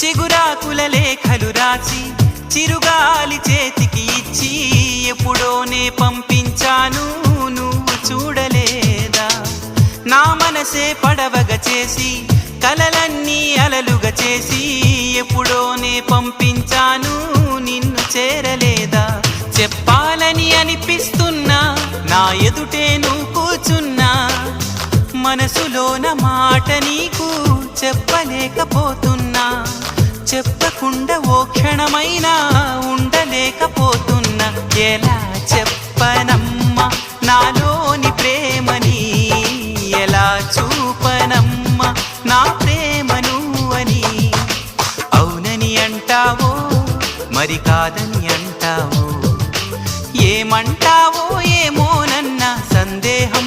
చిగురాకుల లేఖలు రాసి చిరుగాలి చేతికి ఇచ్చి ఎప్పుడోనే పంపించాను నువ్వు చూడలేదా? నా మనసే పడవగా చేసి కలలన్నీ అలలుగా చేసి ఎప్పుడోనే పంపించాను నిన్ను చేరలేదా? చెప్పాలని అనిపిస్తున్నా నా ఎదుటే నువ్వు కూర్చున్నా మనసులోన మాట నీకు చెప్పలేకపోతున్నా. చెప్పకుండా ఓ క్షణమైనా ఉండలేకపోతున్నా. ఎలా చెప్పనమ్మా నాలోని ప్రేమని, ఎలా చూపనమ్మా నా ప్రేమను అని. అవునని అంటావో మరి కాదని అంటావో, ఏమంటావో ఏమోనన్న సందేహం